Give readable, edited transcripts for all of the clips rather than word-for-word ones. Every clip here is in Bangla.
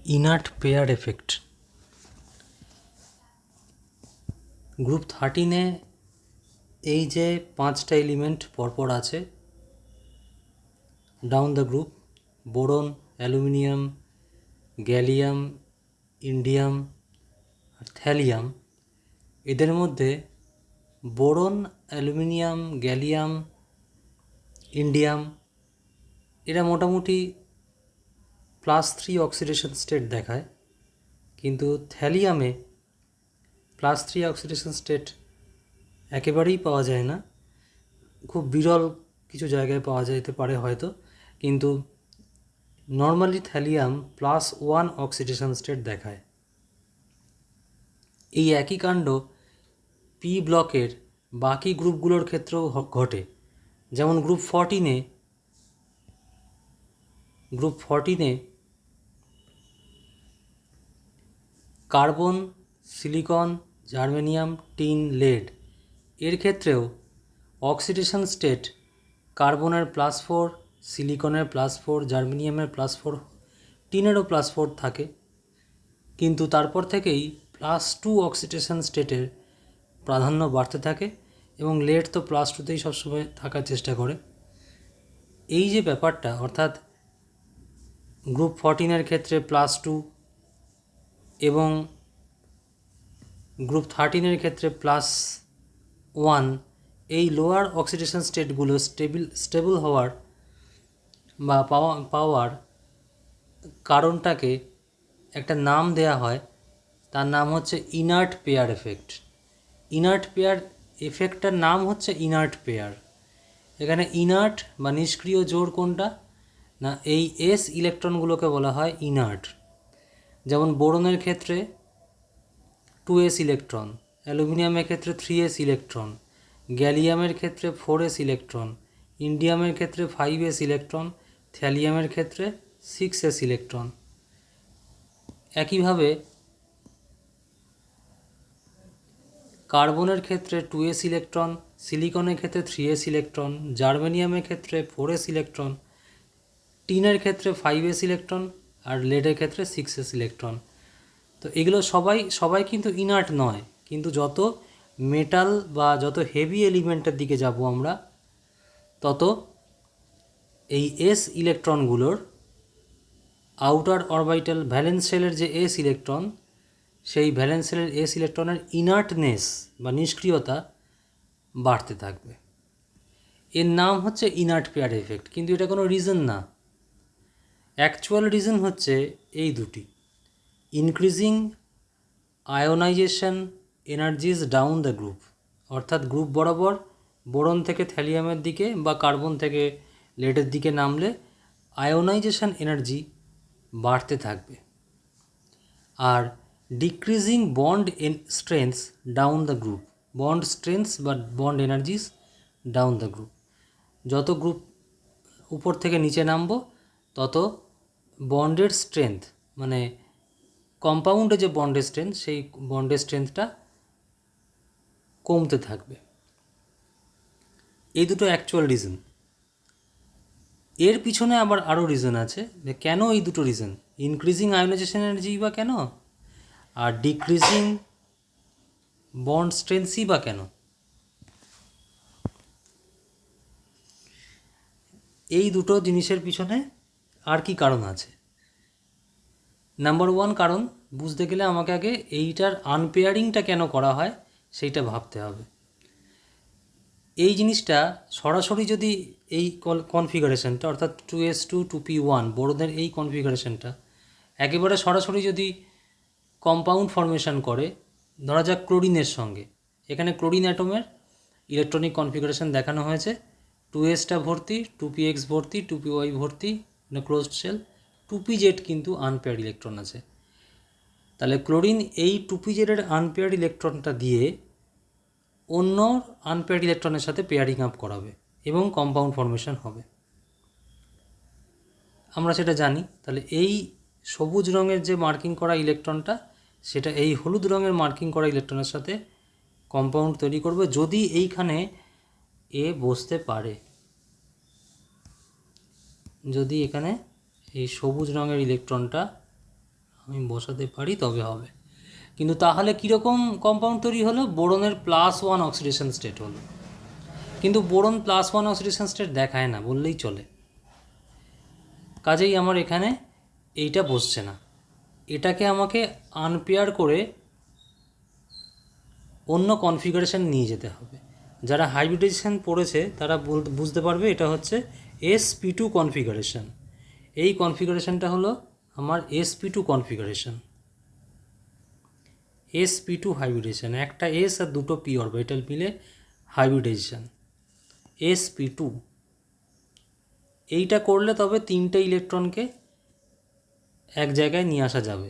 Inert pair effect. গ্রুপ 13-এ এই যে 5টা এলিমেন্ট পরপর আছে down the group, boron, aluminium, gallium, indium আর থ্যালিয়াম, এদের মধ্যে বোরন, অ্যালুমিনিয়াম, গ্যালিয়াম, ইন্ডিয়াম এরা মোটামুটি +3 অক্সিডেশন স্টেট দেখায়, কিন্তু থ্যালিয়ামে +3 অক্সিডেশন স্টেট একেবারেই পাওয়া যায় না, খুব বিরল কিছু জায়গায় পাওয়া যেতে পারে হয়তো, কিন্তু নর্মালি থ্যালিয়াম +1 অক্সিডেশন স্টেট দেখায়। এই একই কাণ্ড পি ব্লকের বাকি গ্রুপগুলোর ক্ষেত্রেও ঘটে। যেমন গ্রুপ 14-এ carbon, silicon, germanium, tin, lead এর ক্ষেত্রেও অক্সিডেশন স্টেট কার্বনের +4, সিলিকনের +4, জার্মেনিয়ামের +4, টিনেরও +4 থাকে, কিন্তু তারপর থেকেই +2 অক্সিডেশন স্টেটের প্রাধান্য বাড়তে থাকে এবং লেড তো +2তেই সবসময় থাকার চেষ্টা করে। এই যে ব্যাপারটা, অর্থাৎ গ্রুপ 14-এর ক্ষেত্রে +2 এবং গ্রুপ 13-এর ক্ষেত্রে +1, এই লোয়ার অক্সিডেশন স্টেটগুলো স্টেবল হওয়ার বা পাওয়ার কারণটাকে একটা নাম দেয়া হয়, তার নাম হচ্ছে inert pair effect. Inert pair এফেক্টটার নাম হচ্ছে ইনার্ট পেয়ার। এখানে ইনার্ট বা নিষ্ক্রিয় জোড় কোনটা না, এই এস ইলেকট্রনগুলোকে বলা হয় ইনার্ট। যেমন বোরনের ক্ষেত্রে 2s ইলেকট্রন, অ্যালুমিনিয়ামের ক্ষেত্রে 3s ইলেকট্রন, গ্যালিয়ামের ক্ষেত্রে 4s ইলেকট্রন, ইন্ডিয়ামের ক্ষেত্রে 5s ইলেকট্রন, থ্যালিয়ামের ক্ষেত্রে 6s ইলেকট্রন। একইভাবে কার্বনের ক্ষেত্রে 2s ইলেকট্রন, সিলিকনের ক্ষেত্রে 3s ইলেকট্রন, জার্মেনিয়ামের ক্ষেত্রে 4s ইলেকট্রন, টিনের ক্ষেত্রে 5s ইলেকট্রন আর লেডের ক্ষেত্রে 6s ইলেকট্রন। তো এগুলো সবাই কিন্তু ইনার্ট নয়, কিন্তু যত মেটাল বা যত হেভি এলিমেন্টের দিকে যাব আমরা, তত এই এস ইলেকট্রনগুলোর আউটার অরবিটাল ভ্যালেন্স শেলের যে এস ইলেকট্রন, সেই ভ্যালেন্স শেলের এস ইলেকট্রনের ইনার্টনেস বা নিষ্ক্রিয়তা বাড়তে থাকবে। এর নাম হচ্ছে ইনার্ট পেয়ার এফেক্ট, কিন্তু এটা কোনো রিজন না। অ্যাকচুয়াল রিজন হচ্ছে এই দুটি: increasing ionization energies down the group, অর্থাৎ গ্রুপ বরাবর বোরন থেকে থ্যালিয়ামের দিকে বা কার্বন থেকে লেডের দিকে নামলে আয়োনাইজেশন এনার্জি বাড়তে থাকবে, আর decreasing bond strengths down the group, bond strengths বা bond energies down the group. যত গ্রুপ উপর থেকে নিচে নামবো তত বন্ডের স্ট্রেংথ, মানে কম্পাউন্ডে যে বন্ডের স্ট্রেংথ, সেই বন্ডের স্ট্রেংথটা কমতে থাকবে। এই দুটো অ্যাকচুয়াল রিজন। এর পিছনে আবার আরও রিজন আছে, যে কেন এই দুটো রিজন, ইনক্রিজিং আয়োনাইজেশন এনার্জি বা কেন, আর ডিক্রিজিং বন্ড স্ট্রেংথই বা কেন। এই দুটো জিনিসের পিছনে আর কি কারণ আছে? নাম্বার 1 কারণ বুঝতে গেলে আমাকে আগে এইটার আনপেয়ারিংটা কেন করা হয় সেইটা ভাবতে হবে। এই জিনিসটা সরাসরি যদি এই কনফিগারেশনটা, অর্থাৎ 2s2 2p1 বোরনের এই কনফিগারেশনটা একেবারে সরাসরি যদি কম্পাউন্ড ফর্মেশন করে, ধরা যাক ক্লোরিনের সঙ্গে, এখানে ক্লোরিন অ্যাটমের ইলেকট্রনিক কনফিগারেশন দেখানো হয়েছে, 2sটা ভর্তি, 2px ভর্তি, 2py ভর্তি, ক্লোজড শেল, 2pz কিন্তু আনপেয়ার্ড ইলেকট্রন আছে। তাহলে ক্লোরিন এই 2pz-এর আনপেয়ার্ড ইলেকট্রনটা দিয়ে অন্য আনপেয়ার্ড ইলেকট্রনের সাথে পেয়ারিং আপ করাবে এবং কম্পাউন্ড ফর্মেশন হবে, আমরা সেটা জানি। তাহলে এই সবুজ রঙের যে মার্কিং করা ইলেকট্রনটা, সেটা এই হলুদ রঙের মার্কিং করা ইলেকট্রনের সাথে কম্পাউন্ড তৈরি করবে যদি এইখানে এ বসতে পারে। যদি এখানে এই সবুজ রঙের ইলেকট্রনটা আমি বসাতে পারি তবে হবে। কিন্তু তাহলে কীরকম কম্পাউন্ড তৈরি হলো? বোরনের +1 অক্সিডেশন স্টেট হলো। কিন্তু বোরন +1 অক্সিডেশন স্টেট দেখায় না বললেই চলে। কাজেই আমার এখানে এইটা বসছে না। এটাকে আমাকে আনপেয়ার করে অন্য কনফিগারেশন নিয়ে যেতে হবে। যারা হাইব্রিডাইজেশন পড়েছে তারা বুঝতে পারবে এটা হচ্ছে sp2 কনফিগারেশন। এই কনফিগারেশনটা হলো আমার sp2 কনফিগারেশন। sp2 হাইব্রিডেশন, একটা s আর দুটো p অরবিটাল মিলে হাইব্রিডেশন sp2। এইটা করলে তবে তিনটে ইলেকট্রনকে এক জায়গায় নিয়ে আসা যাবে।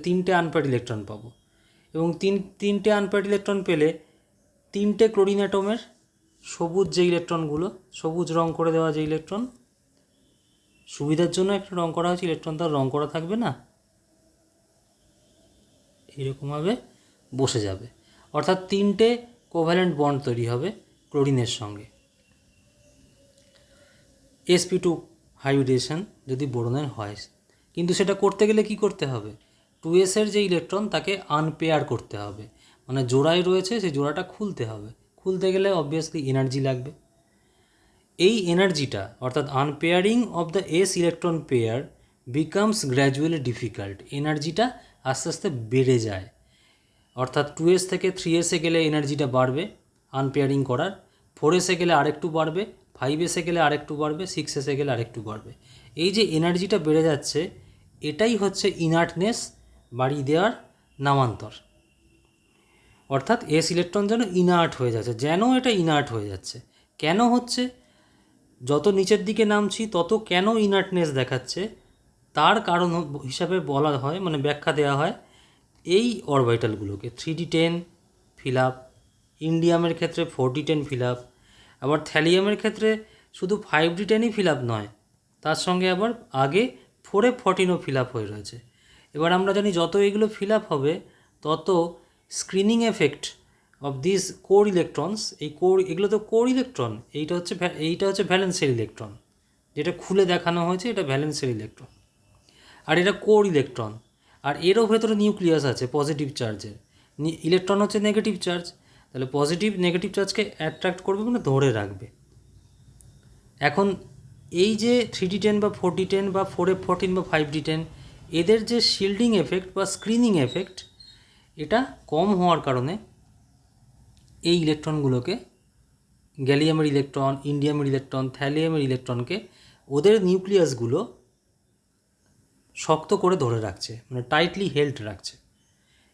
তিনটে আনপেয়ার্ড ইলেকট্রন পাবো, এবং তিনটে আনপেয়ার্ড ইলেকট্রন পেলে তিনটে ক্লোরিন অ্যাটমের সবুজ যে ইলেকট্রনগুলো, সবুজ রং করে দেওয়া যে ইলেকট্রন, সুবিধার জন্য একটা রং করা হয়েছে, ইলেকট্রন তার রং করা থাকবে না, এরকমভাবে বসে যাবে। অর্থাৎ তিনটে কোভ্যালেন্ট বন্ড তৈরি হবে ক্লোরিনের সঙ্গে। sp2 হাইব্রিডেশন যদি বোরনের হয়, কিন্তু সেটা করতে গেলে কি করতে হবে? 2s এর যে ইলেকট্রন তাকে আনপেয়ার করতে হবে, মানে জোড়ায় রয়েছে সেই জোড়াটা খুলতে হবে। খুলতে গেলে অবভিয়াসলি এনার্জি লাগবে। এই এনার্জিটা অর্থাৎ unpairing of the s electron pair becomes gradually difficult. এনার্জিটা আস্তে আস্তে বেড়ে যায়, অর্থাৎ 2s থেকে 3s গেলে এনার্জিটা বাড়বে আনপেয়ারিং করার, 4s গেলে আরেকটু বাড়বে, 5s গেলে আরেকটু বাড়বে, 6s গেলে আরেকটু বাড়বে। এই যে এনার্জিটা বেড়ে যাচ্ছে এটাই হচ্ছে ইনার্টনেস বাড়িয়ে দেওয়ার নামান্তর। অর্থাৎ s ইলেকট্রন যেন ইনার্ট হয়ে যাচ্ছে, যেন এটা ইনার্ট হয়ে যাচ্ছে। কেন হচ্ছে? যত নিচের দিকে নামছি তত কেন ইনার্টনেস দেখাচ্ছে তার কারণ হিসাবে বলা হয়, মানে ব্যাখ্যা দেওয়া হয় এই অরবিটালগুলোকে 3d10 ফিল আপ, ইন্ডিয়ামের ক্ষেত্রে 4d10 ফিল আপ, আবার থ্যালিয়ামের ক্ষেত্রে শুধু 5d10ই ফিল আপ নয়, তার সঙ্গে আবার আগে 4f14ও ফিল আপ হয়ে রয়েছে। এবার আমরা জানি যত এগুলো ফিল আপ হবে তত screening effect of this core electrons, এগুলো তো কোর ইলেকট্রন, এইটা হচ্ছে ভ্যালেন্সের ইলেকট্রন, যেটা খুলে দেখানো হয়েছে এটা ভ্যালেন্সের ইলেকট্রন, আর এটা কোর ইলেকট্রন। আর এরও ভেতরে নিউক্লিয়াস আছে পজিটিভ চার্জের, ইলেকট্রন হচ্ছে নেগেটিভ চার্জ, তাহলে পজিটিভ নেগেটিভ চার্জকে অ্যাট্রাক্ট করবে, মানে ধরে রাখবে। এখন এই যে 3d10 বা 4d10 বা 4f14 বা 5d10 এদের যে শিল্ডিং এফেক্ট বা স্ক্রিনিং এফেক্ট এটা কম হওয়ার কারণে এই ইলেকট্রনগুলোকে, গ্যালিয়ামের ইলেকট্রন, ইন্ডিয়ামের ইলেকট্রন, থ্যালিয়ামের ইলেকট্রনকে ওদের নিউক্লিয়াসগুলো শক্ত করে ধরে রাখছে, মানে টাইটলি হেল্ড রাখছে।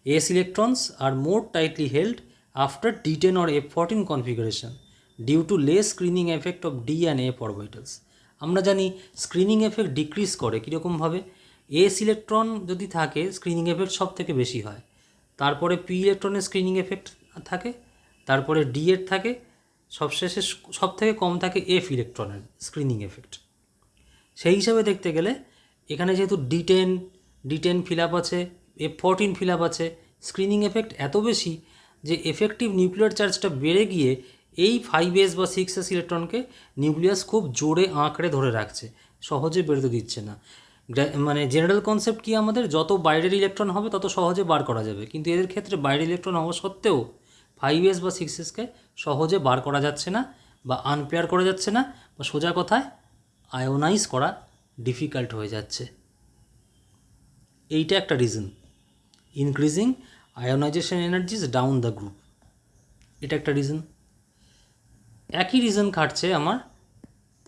s electrons are more tightly held after d10 or f14 configuration due to less screening effect of d and f orbitals. আমরা জানি স্ক্রিনিং এফেক্ট ডিক্রিজ করে কীরকমভাবে? s ইলেকট্রন যদি থাকে স্ক্রিনিং এফেক্ট সব থেকে বেশি হয়, তারপরে p ইলেকট্রনের স্ক্রিনিং এফেক্ট থাকে, তারপরে d এর থাকে, সবশেষে সব থেকে কম থাকে f ইলেকট্রনের স্ক্রিনিং এফেক্ট। সেই হিসাবে দেখতে গেলে এখানে যেহেতু d10 ফিল আপ আছে, f14 ফিল আপ আছে, স্ক্রিনিং এফেক্ট এত বেশি যে এফেক্টিভ নিউক্লিয়ার চার্জটা বেড়ে গিয়ে এই 5s বা 6s ইলেকট্রনকে নিউক্লিয়াস খুব জোরে আঁকড়ে ধরে রাখছে, সহজে বেরোতে দিচ্ছে না। মানে জেনারেল কনসেপ্ট কি আমাদের? যত বাইরের ইলেকট্রন হবে তত সহজে বার করা যাবে, কিন্তু এদের ক্ষেত্রে বাইরের ইলেকট্রন হওয়া সত্ত্বেও 5s বা 6sকে সহজে বার করা যাচ্ছে না, বা আনপেয়ার করা যাচ্ছে না, বা সোজা কথায় আয়োনাইজ করা ডিফিকাল্ট হয়ে যাচ্ছে। এইটা একটা reason, increasing ionization energies down the group, এটা একটা রিজন। একই রিজন খাটছে আমার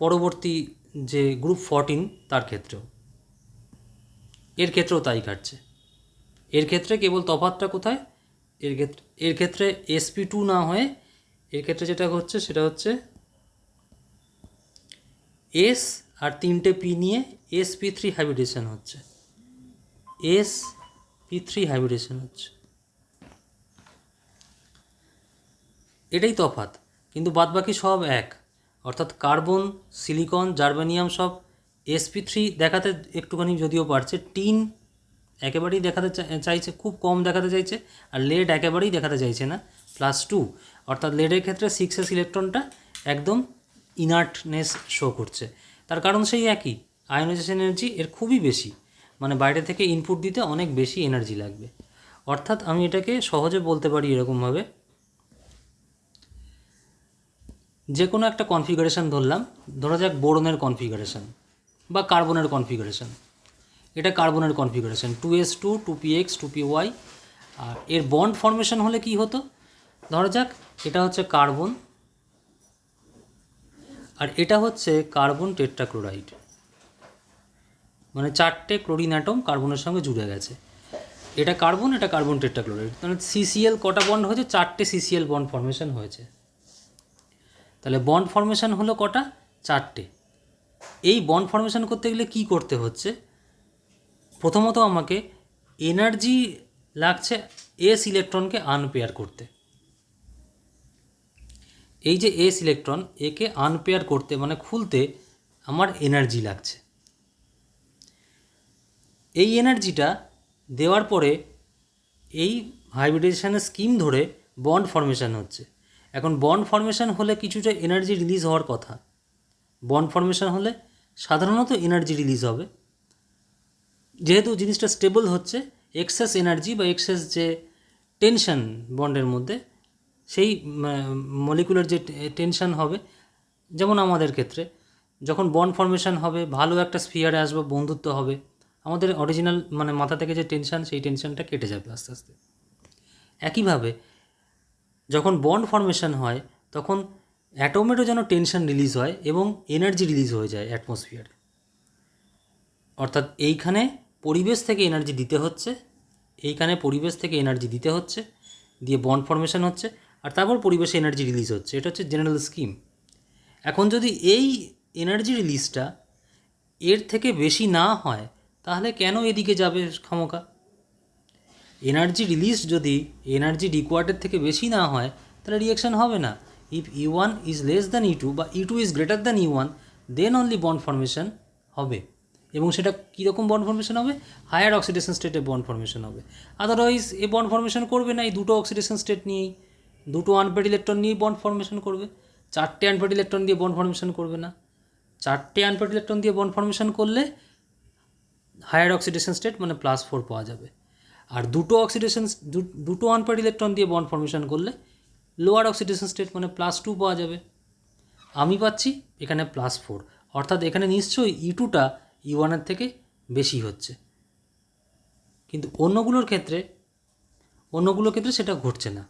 পরবর্তী যে গ্রুপ 14 তার ক্ষেত্রেও, এর ক্ষেত্রেও তাই খাটছে। এর ক্ষেত্রে কেবল তফাৎটা কোথায়? এর ক্ষেত্রে sp2 না হয়ে এর ক্ষেত্রে যেটা হচ্ছে সেটা হচ্ছে s আর তিনটে p নিয়ে sp3 হাইব্রিডেশন হচ্ছে, sp3 হাইব্রিডেশন হচ্ছে, এটাই তফাৎ। কিন্তু বাদবাকি সব এক, অর্থাৎ কার্বন, সিলিকন, জার্মেনিয়াম সব sp3 দেখাতে একটুখানি যদিও পারছে, টিন একেবারেই দেখাতে চাইছে, খুব কম দেখাতে চাইছে, আর লেড একেবারেই দেখাতে চাইছে না, +2। অর্থাৎ লেডের ক্ষেত্রে 6s ইলেকট্রনটা একদম ইনার্টনেস শো করছে। তার কারণ সেই একই, আয়োনাইজেশন এনার্জি এর খুবই বেশি, মানে বাইরে থেকে ইনপুট দিতে অনেক বেশি এনার্জি লাগবে। অর্থাৎ আমি এটাকে সহজে বলতে পারি এরকমভাবে, যে কোনো একটা কনফিগারেশান ধরলাম, ধরা যাক বোরনের কনফিগারেশান বা কার্বনের কনফিগারেশান। এটা কার্বনের কনফিগারেশান 2s2 2px 2py। আর এর বন্ড ফর্মেশন হলে কি হতো, ধরা যাক এটা হচ্ছে কার্বন আর এটা হচ্ছে কার্বন টেট্রাক্লোরাইড, মানে 4টে ক্লোরিন অ্যাটম কার্বনের সঙ্গে জুড়ে গেছে। এটা কার্বন, এটা কার্বন টেট্রাক্লোরাইড, মানে সিসিএল কটা বন্ড হয়েছে, 4টে সিসিএল বন্ড ফর্মেশন হয়েছে। তাহলে বন্ড ফর্মেশন হলো কটা, 4টে। এই বন্ড ফর্মেশন করতে গেলে কি করতে হচ্ছে, প্রথমত আমাকে এনার্জি লাগছে এস ইলেকট্রনকে আনপেয়ার করতে। এই যে এস ইলেকট্রন, একে আনপেয়ার করতে মানে খুলতে আমার এনার্জি লাগছে। এই এনার্জিটা দেওয়ার পরে এই হাইব্রিডাইজেশনের স্কিম ধরে বন্ড ফর্মেশন হচ্ছে। এখন বন্ড ফর্মেশন হলে কিছুটা এনার্জি রিলিজ হওয়ার কথা। বন্ড ফর্মেশন হলে সাধারণত এনার্জি রিলিজ হবে, যেহেতু জিনিসটা স্টেবল হচ্ছে, এক্সেস এনার্জি বা এক্সেস যে টেনশন বন্ডের মধ্যে, সেই মলিকুলার যে টেনশন হবে, যেমন আমাদের ক্ষেত্রে যখন বন্ড ফর্মেশন হবে, ভালো একটা স্ফিয়ারে আসবে, বন্ধুত্ব হবে, আমাদের অরিজিনাল মানে মাথা থেকে যে টেনশন, সেই টেনশনটা কেটে যাবে আস্তে আস্তে। একইভাবে যখন বন্ড ফর্মেশন হয় তখন অ্যাটমেরও যেন টেনশন রিলিজ হয় এবং এনার্জি রিলিজ হয়ে যায় অ্যাটমসফিয়ারে। অর্থাৎ এইখানে পরিবেশ থেকে এনার্জি দিতে হচ্ছে, এইখানে পরিবেশ থেকে এনার্জি দিতে হচ্ছে, দিয়ে বন্ড ফর্মেশন হচ্ছে, আর তারপর পরিবেশে এনার্জি রিলিজ হচ্ছে। এটা হচ্ছে জেনারেল স্কিম। এখন যদি এই এনার্জি রিলিজটা এর থেকে বেশি না হয়, তাহলে কেন এদিকে যাবে ক্ষমতা? এনার্জি রিলিজ যদি এনার্জি রিকোয়ার্ডের থেকে বেশি না হয়, তাহলে রিয়াকশান হবে না। If E1 is less than E2 বা E2 is greater than E1, then only bond formation হবে। এবং সেটা কীরকম বন্ড ফর্মেশন হবে, হায়ার অক্সিডেশন স্টেটে বন্ড ফর্মেশন হবে। আদারওয়াইজ এ বন্ড ফর্মেশন করবে না, এই দুটো অক্সিডেশন স্টেট নিয়েই, দুটো আনপেয়ার্ড ইলেকট্রন নিয়েই বন্ড ফর্মেশন করবে। 4টে আনপেয়ার্ড ইলেকট্রন দিয়ে বন্ড ফর্মেশন করবে না। 4টে আনপেয়ার্ড ইলেকট্রন দিয়ে বন্ড ফর্মেশন করলে হায়ার অক্সিডেশন স্টেট মানে +4 পাওয়া যাবে। আর দুটো আনপেয়ার্ড ইলেকট্রন দিয়ে বন্ড ফর্মেশন করলে লোয়ার অক্সিডেশন স্টেট মানে +2 পাওয়া যাবে। আমি পাচ্ছি এখানে +4, অর্থাৎ এখানে নিশ্চয়ই E2টা E1-এর থেকে বেশি হচ্ছে। কিন্তু অন্যগুলোর ক্ষেত্রে সেটা ঘটছে না।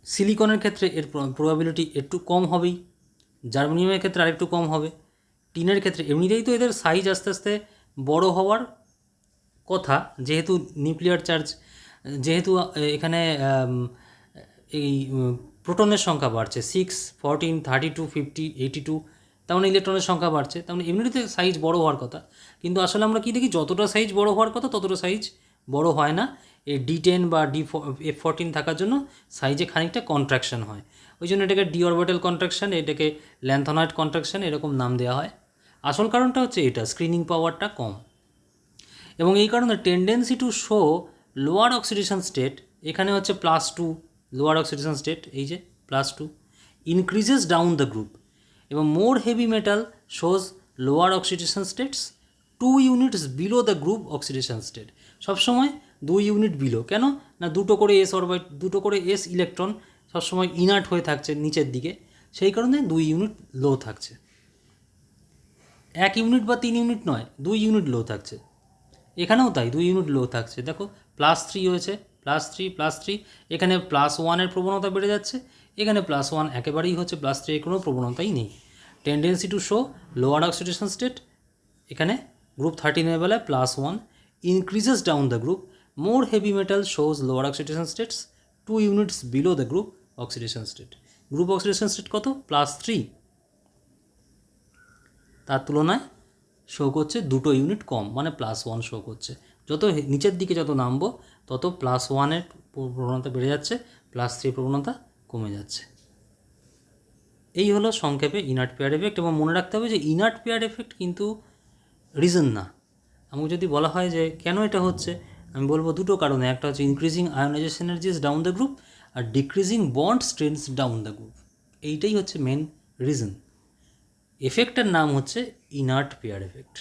সিলিকনের ক্ষেত্রে এর প্রবাবিলিটি একটু কম হবেই, জার্মেনিয়ামের ক্ষেত্রে আরেকটু কম হবে, টিনের ক্ষেত্রে এমনিতেই তো এদের সাইজ আস্তে আস্তে বড় হওয়ার কথা, যেহেতু নিউক্লিয়ার চার্জ, যেহেতু এখানে এই প্রোটনের সংখ্যা বাড়ছে 6, 14, 32, 50, 82, তার মানে ইলেকট্রনের সংখ্যা বাড়ছে, তার মানে এমনিতে সাইজ বড় হওয়ার কথা। কিন্তু আসলে আমরা কী দেখি, যতটা সাইজ বড় হওয়ার কথা ততটা সাইজ বড় হয় না। এই D10 বা F14 থাকার জন্য সাইজে খানিকটা কন্ট্রাকশন হয়। ওই জন্য এটাকে ডি অরবিটাল কন্ট্রাকশন, এটাকে ল্যান্থনয়েড কন্ট্রাকশন এরকম নাম দেওয়া হয়। আসল কারণটা হচ্ছে এটা, স্ক্রিনিং পাওয়ারটা কম। এবং এই কারণে tendency to show lower oxidation state, এখানে হচ্ছে +2 লোয়ার অক্সিডেশন স্টেট, এই যে +2 ইনক্রিজেস ডাউন দ্য গ্রুপ, এবং more heavy metal shows lower oxidation states 2 units below the group oxidation state. সবসময় 2 ইউনিট বিলো, কেন না দুটো করে এস ইলেকট্রন সবসময় ইনার্ট হয়ে থাকছে নিচের দিকে, সেই কারণে 2 ইউনিট লো থাকছে। 1 ইউনিট বা 3 ইউনিট নয়, 2 ইউনিট লো থাকছে। এখানেও তাই 2 ইউনিট লো থাকছে। দেখো +3 হয়েছে, +3, এখানে +1-এর প্রবণতা বেড়ে যাচ্ছে, এখানে +1 একেবারেই হচ্ছে, +3 কোনো প্রবণতাই নেই। Tendency to show lower oxidation state, এখানে গ্রুপ 13-এর বেলায় +1 increases down the group, more heavy metal shows lower oxidation states 2 units below the group oxidation state. Group oxidation state কত, +3, তার তুলনায় শো করছে 2 ইউনিট কম, মানে +1 শো করছে। যত নিচের দিকে যত নামবো তত +1-এর প্রবণতা বেড়ে যাচ্ছে, +3 প্রবণতা কমে যাচ্ছে। এই হলো সংক্ষেপে ইনার্ট পেয়ার এফেক্ট। এবং মনে রাখতে হবে যে ইনার্ট পেয়ার এফেক্ট কিন্তু রিজন না। আমাকে যদি বলা হয় যে কেন এটা হচ্ছে, আমি বলবো দুটো কারণে। একটা হচ্ছে increasing ionization energies down the group, আর decreasing bond strengths down the group. এইটাই হচ্ছে মেন রিজন। এফেক্টের নাম হচ্ছে ইনার্ট পেয়ার এফেক্ট।